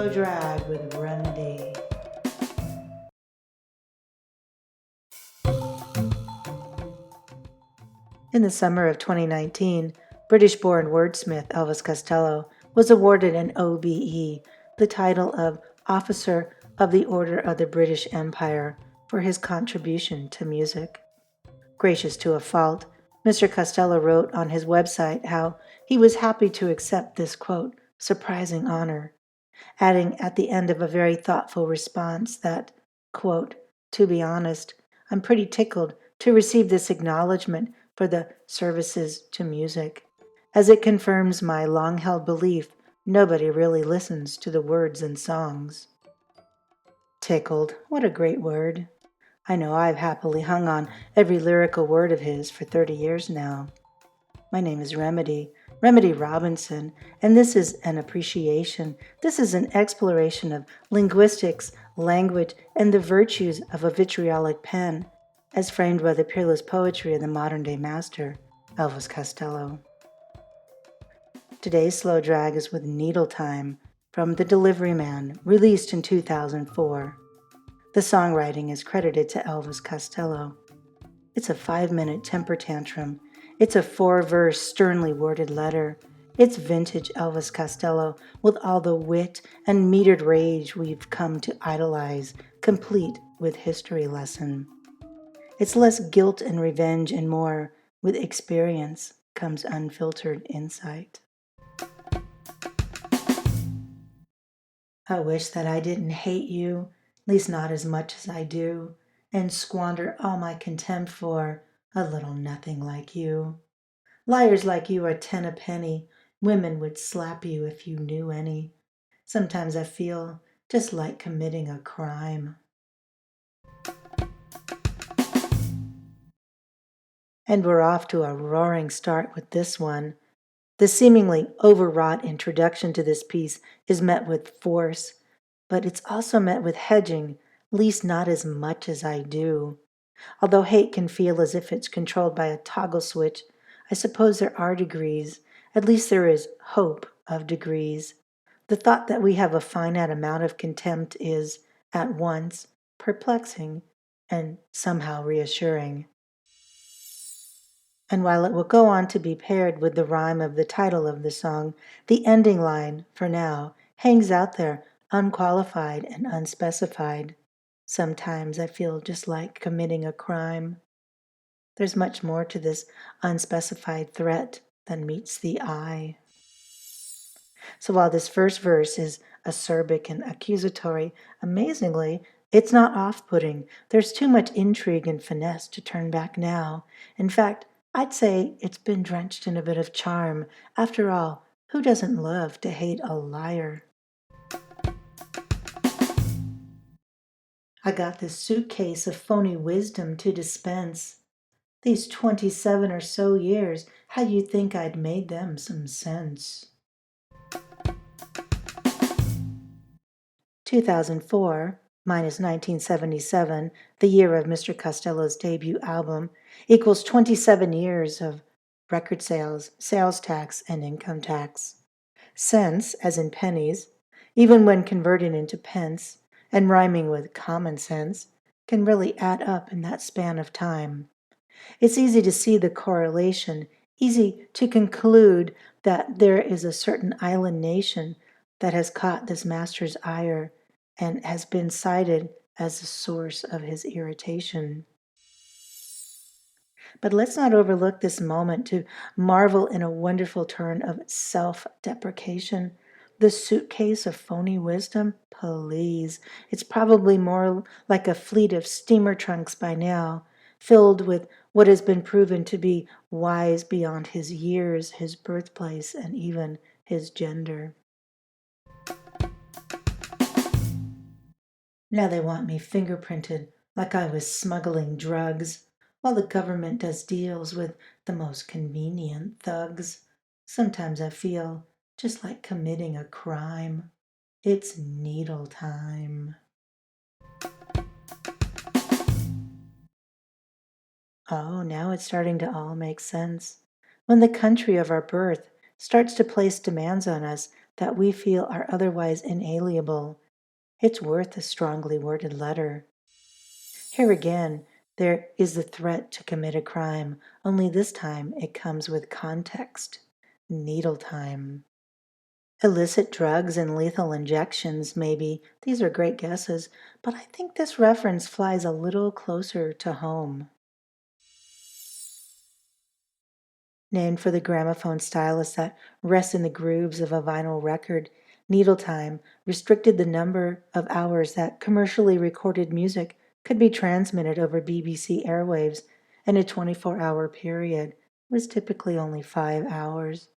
Slow Drag with Remedy. In the summer of 2019, British-born wordsmith Elvis Costello was awarded an OBE, the title of Officer of the Order of the British Empire, for his contribution to music. Gracious to a fault, Mr. Costello wrote on his website how he was happy to accept this, quote, surprising honor, adding at the end of a very thoughtful response that, quote, to be honest, I'm pretty tickled to receive this acknowledgement for the services to music, as it confirms my long-held belief nobody really listens to the words in songs. Tickled, what a great word. I know I've happily hung on every lyrical word of his for 30 years now. My name is Remedy Robinson, and this is an appreciation. This is an exploration of linguistics, language, and the virtues of a vitriolic pen, as framed by the peerless poetry of the modern-day master, Elvis Costello. Today's slow drag is with Needle Time from The Delivery Man, released in 2004. The songwriting is credited to Elvis Costello. It's a 5-minute temper tantrum. It's a 4-verse, sternly worded letter. It's vintage Elvis Costello with all the wit and metered rage we've come to idolize, complete with history lesson. It's less guilt and revenge and more, with experience comes unfiltered insight. I wish that I didn't hate you, at least not as much as I do, and squander all my contempt for a little nothing like you. Liars like you are 10 a penny. Women would slap you if you knew any. Sometimes I feel just like committing a crime. And we're off to a roaring start with this one. The seemingly overwrought introduction to this piece is met with force, but it's also met with hedging, at least not as much as I do. Although hate can feel as if it's controlled by a toggle switch, I suppose there are degrees. At least there is hope of degrees. The thought that we have a finite amount of contempt is, at once, perplexing and somehow reassuring. And while it will go on to be paired with the rhyme of the title of the song, the ending line, for now, hangs out there, unqualified and unspecified. Sometimes I feel just like committing a crime. There's much more to this unspecified threat than meets the eye. So while this first verse is acerbic and accusatory, amazingly, it's not off-putting. There's too much intrigue and finesse to turn back now. In fact, I'd say it's been drenched in a bit of charm. After all, who doesn't love to hate a liar? I got this suitcase of phony wisdom to dispense. These 27 or so years, how you'd think I'd made them some sense. 2004 minus 1977, the year of Mr. Costello's debut album, equals 27 years of record sales, sales tax, and income tax. Cents, as in pennies, even when converted into pence and rhyming with common sense, can really add up in that span of time. It's easy to see the correlation, easy to conclude that there is a certain island nation that has caught this master's ire and has been cited as the source of his irritation. But let's not overlook this moment to marvel in a wonderful turn of self-deprecation. The suitcase of phony wisdom? Please. It's probably more like a fleet of steamer trunks by now, filled with what has been proven to be wise beyond his years, his birthplace, and even his gender. Now they want me fingerprinted like I was smuggling drugs, while the government does deals with the most convenient thugs. Sometimes I feel just like committing a crime. It's needle time. Oh, now it's starting to all make sense. When the country of our birth starts to place demands on us that we feel are otherwise inalienable. It's worth a strongly worded letter. Here again, there is the threat to commit a crime, only this time it comes with context. Needle time. Illicit drugs and lethal injections, maybe. These are great guesses, but I think this reference flies a little closer to home. Named for the gramophone stylus that rests in the grooves of a vinyl record, needle time restricted the number of hours that commercially recorded music could be transmitted over BBC airwaves, and a 24-hour period was typically only 5 hours.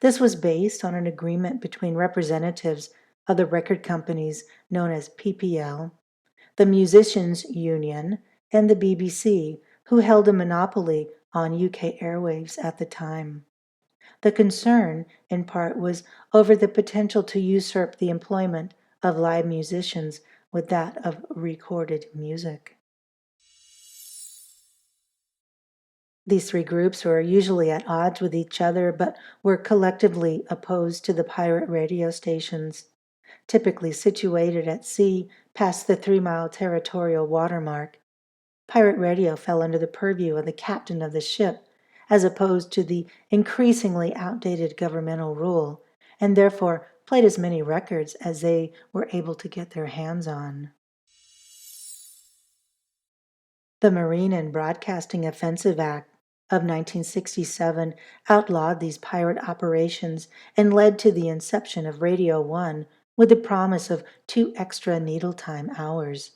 This was based on an agreement between representatives of the record companies known as PPL, the Musicians' Union, and the BBC, who held a monopoly on UK airwaves at the time. The concern, in part, was over the potential to usurp the employment of live musicians with that of recorded music. These three groups were usually at odds with each other, but were collectively opposed to the pirate radio stations, typically situated at sea past the 3-mile territorial watermark. Pirate radio fell under the purview of the captain of the ship, as opposed to the increasingly outdated governmental rule, and therefore played as many records as they were able to get their hands on. The Marine and Broadcasting Offensive Act of 1967 outlawed these pirate operations and led to the inception of Radio 1 with the promise of 2 extra needle time hours.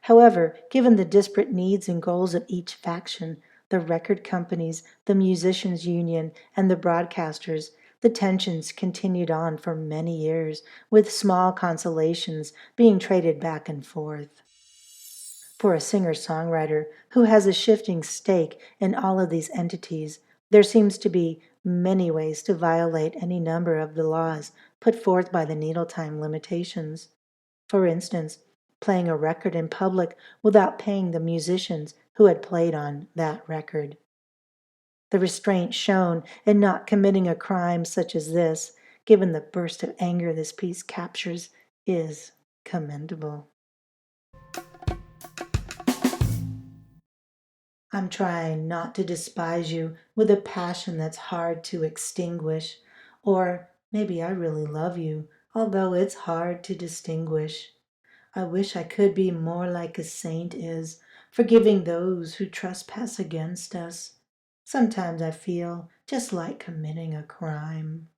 However, given the disparate needs and goals of each faction, the record companies, the musicians' union, and the broadcasters, the tensions continued on for many years, with small consolations being traded back and forth. For a singer-songwriter who has a shifting stake in all of these entities, there seems to be many ways to violate any number of the laws put forth by the needle time limitations. For instance, playing a record in public without paying the musicians who had played on that record. The restraint shown in not committing a crime such as this, given the burst of anger this piece captures, is commendable. I'm trying not to despise you with a passion that's hard to extinguish, or maybe I really love you, although it's hard to distinguish. I wish I could be more like a saint is, forgiving those who trespass against us. Sometimes I feel just like committing a crime.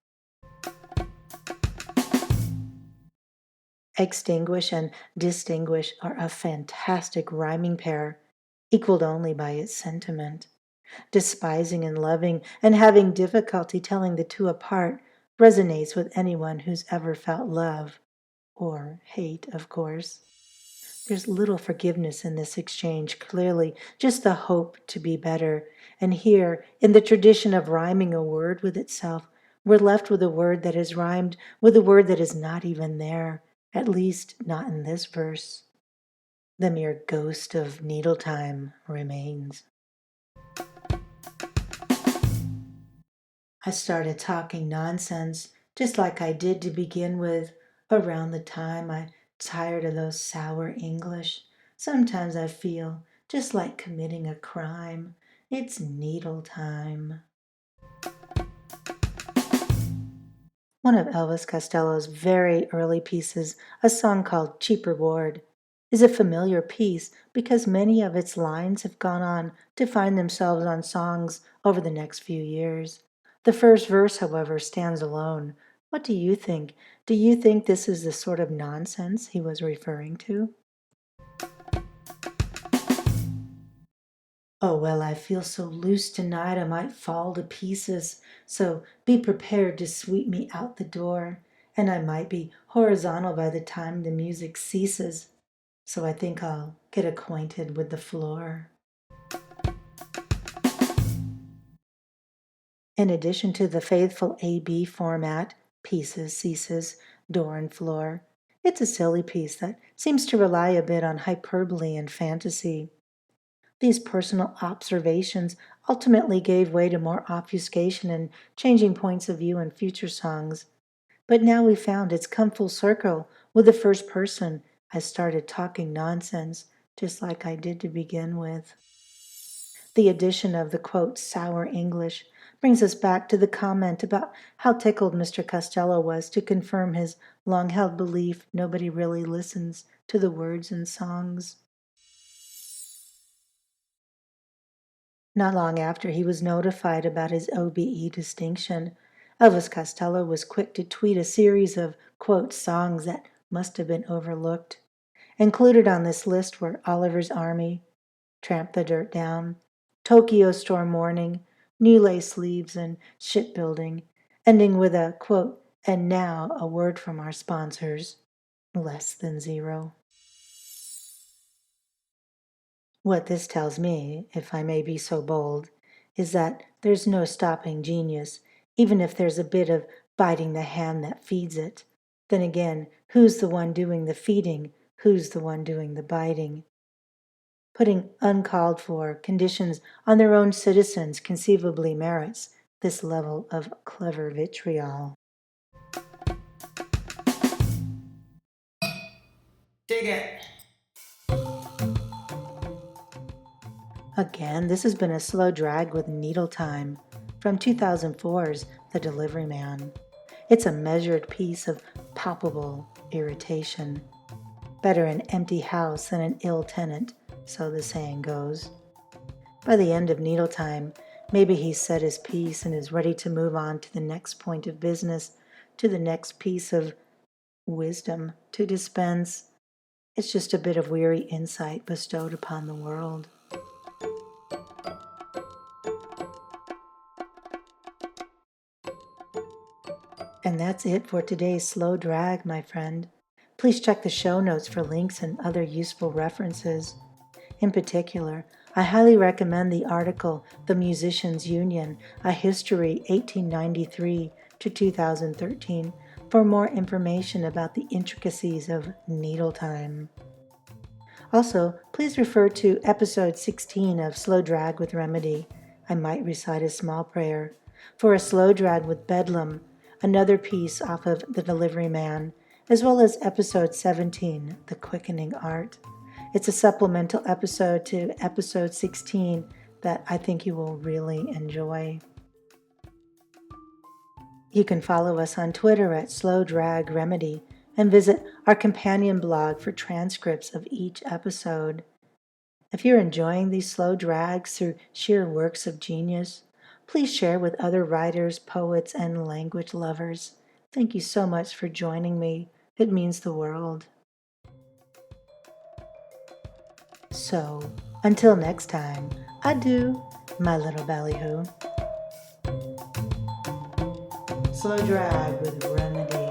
Extinguish and distinguish are a fantastic rhyming pair, equaled only by its sentiment. Despising and loving and having difficulty telling the two apart resonates with anyone who's ever felt love, or hate, of course. There's little forgiveness in this exchange, clearly, just the hope to be better. And here, in the tradition of rhyming a word with itself, we're left with a word that is rhymed with a word that is not even there, at least not in this verse. The mere ghost of needle time remains. I started talking nonsense, just like I did to begin with, around the time I tired of those sour English. Sometimes I feel just like committing a crime. It's needle time. One of Elvis Costello's very early pieces, a song called Cheap Reward, is a familiar piece because many of its lines have gone on to find themselves on songs over the next few years. The first verse, however, stands alone. What do you think? Do you think this is the sort of nonsense he was referring to? Oh, well, I feel so loose tonight I might fall to pieces, so be prepared to sweep me out the door, and I might be horizontal by the time the music ceases, so I think I'll get acquainted with the floor. In addition to the faithful A-B format, pieces, ceases, door and floor, it's a silly piece that seems to rely a bit on hyperbole and fantasy. These personal observations ultimately gave way to more obfuscation and changing points of view in future songs. But now we found it's come full circle with the first person I started talking nonsense, just like I did to begin with. The addition of the quote, sour English brings us back to the comment about how tickled Mr. Costello was to confirm his long held belief nobody really listens to the words in songs. Not long after he was notified about his OBE distinction, Elvis Costello was quick to tweet a series of, quote, songs that must have been overlooked. Included on this list were Oliver's Army, Tramp the Dirt Down, Tokyo Storm Warning, New Lace Sleeves, and Shipbuilding, ending with a, quote, and now a word from our sponsors, less than zero. What this tells me, if I may be so bold, is that there's no stopping genius, even if there's a bit of biting the hand that feeds it. Then again, who's the one doing the feeding? Who's the one doing the biting? Putting uncalled for conditions on their own citizens conceivably merits this level of clever vitriol. Dig it! Again, this has been a slow drag with Needle Time from 2004's The Delivery Man. It's a measured piece of palpable irritation. Better an empty house than an ill tenant, so the saying goes. By the end of Needle Time, maybe he's said his piece and is ready to move on to the next point of business, to the next piece of wisdom to dispense. It's just a bit of weary insight bestowed upon the world. And that's it for today's slow drag, my friend. Please check the show notes for links and other useful references. In particular, I highly recommend the article The Musicians' Union, A History 1893 to 2013 for more information about the intricacies of Needle Time. Also, please refer to episode 16 of Slow Drag with Remedy. I might recite a small prayer. For a slow drag with Bedlam, another piece off of The Delivery Man, as well as episode 17, The Quickening Art. It's a supplemental episode to episode 16 that I think you will really enjoy. You can follow us on Twitter at Slow Drag Remedy and visit our companion blog for transcripts of each episode. If you're enjoying these slow drags through sheer works of genius, please share with other writers, poets, and language lovers. Thank you so much for joining me. It means the world. So, until next time, adieu, my little ballyhoo. Slow drag with Remedy.